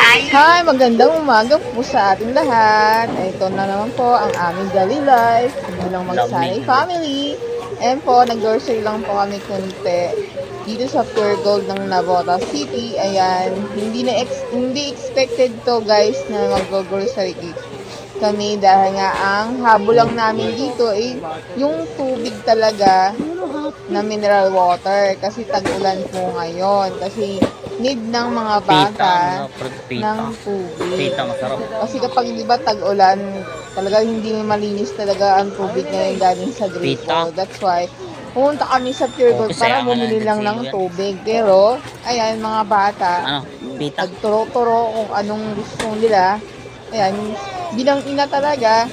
Hi, magandang umaga po sa ating lahat. Ito na naman po ang aming daily life. Bilang Magsanay family. And po, nag-grocery lang po kami kunti dito sa Pure Gold ng Navotas City. Ayan, hindi expected to guys na mag-grocery kami dahil nga ang habol lang namin dito yung tubig talaga na mineral water kasi tag-ulan po ngayon. Kasi need ng mga bata ng tubig. Kasi kapag di ba tag-ulan, talaga hindi malinis talaga ang tubig ngayon galing sa gripo. That's why, pumunta kami sa Pure Gold para bumili lang ng tubig. Pero, ayan, mga bata, nagturo-turo kung anong gusto nila. Ayan, bilang ina talaga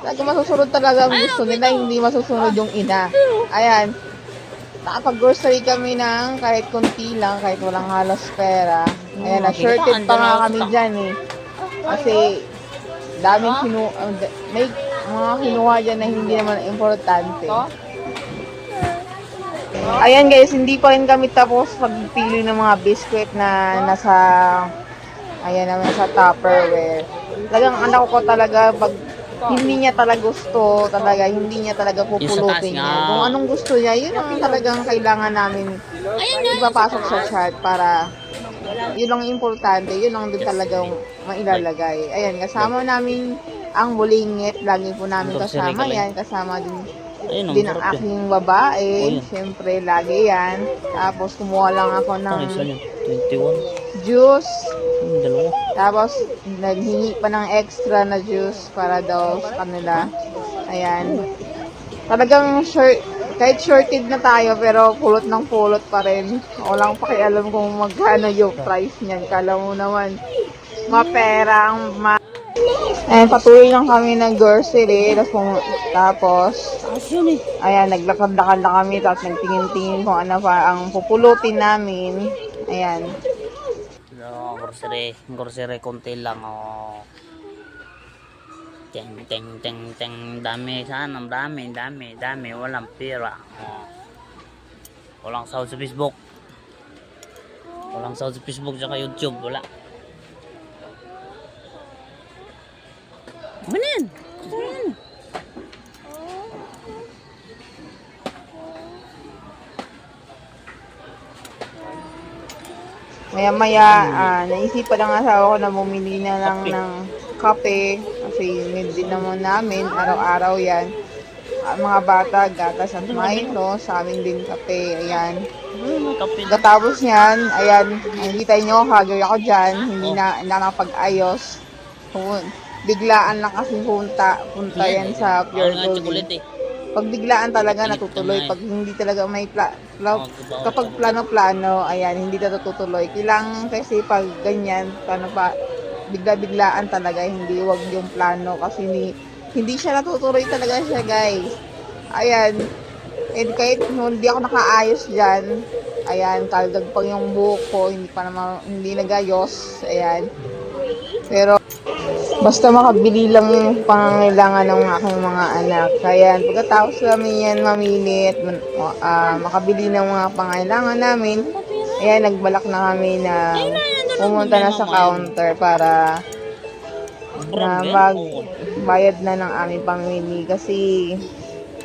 masusunod talaga ang gusto nila, hindi masusunod yung ina. Ayan, nakapag-grocery kami ng kahit konti lang, kahit walang halos pera. Ayan, na-shorted pa nga kami dyan eh. Kasi, may mga kinuha dyan na hindi naman importante. Ayan guys, hindi pa rin kami tapos pagpili ng mga biscuit na nasa Tupperware. Talagang anak ko talaga, pag hindi niya talaga gusto, hindi niya talaga pupulutin niya. Kung anong gusto niya, yun ang talagang kailangan namin ipapasok sa chart para yun ang importante, yun ang din talagang mailalagay. Ayan, kasama namin ang bulingit, lagi po namin kasama yan, kasama din ang aking babae, syempre lagi yan. Tapos kumuha lang ako ng juice. Tapos naghingi pa ng extra na juice para daw sa kanila. Ayan. Talagang kahit shorted na tayo pero pulot ng pulot pa rin. Walang pakialam kung magkano yung price niyan. Kala mo naman maperang Ayan, patuloy lang kami ng grocery. Tapos ayan, naglakad-lakad na kami. Tapos nagtingin-tingin kung ano pa ang pupulutin namin. Ayan. Grocery konti lang. Oh. Ting. Dami sana. Dami. Walang pera. Oh. Walang sahod sa Facebook. Tsaka YouTube. Wala. Manin. Maya-maya, naisipan ng asawa ko na bumili na lang ng kape kasi need din naman namin, araw-araw yan. Mga bata, gatas at Milo, sa amin din kape, ayan. Katapos yan, ayan, nakikita nyo, hagay ako dyan, hindi na nakapag-ayos. Biglaan lang kasi punta yan sa Pure Gold. Pag biglaan talaga natutuloy, pag hindi talaga may kapag plano-plano, ayan, hindi na tutuloy. Kailangan kasi pag ganyan, bigla-biglaan talaga, wag yung plano kasi hindi siya natutuloy talaga siya, guys. Ayan, and kahit hindi ako nakaayos dyan, ayan, kaldag pang yung buhok ko, hindi nagayos, ayan. Pero basta makabili lang yung pangangailangan ng aking mga anak. Kaya pagkatapos namin yan mamili at makabili ng mga pangangailangan namin, ayan, nagbalak na kami na pumunta na sa counter para magbayad na ng aming pamili. Kasi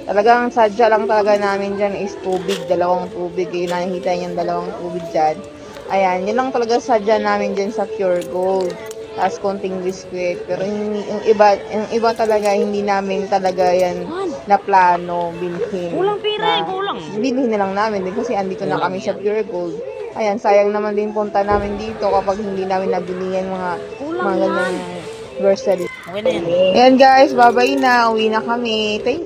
talagang sadya lang talaga namin dyan is tubig, dalawang tubig. Yung nakikita yung dalawang tubig dyan. Ayan, yun lang talaga sadya namin dyan sa Pure Gold. Tapos konting biscuit. Pero yung iba talaga, hindi namin talaga yan na plano bilhin. Bilhin na lang namin din kasi andito na kami sa Pure Gold. Ayan, sayang naman din punta namin dito kapag hindi namin nabili yan mga ganyang grocery. Ayan guys, bye-bye na. Uwi na kami. Thank you.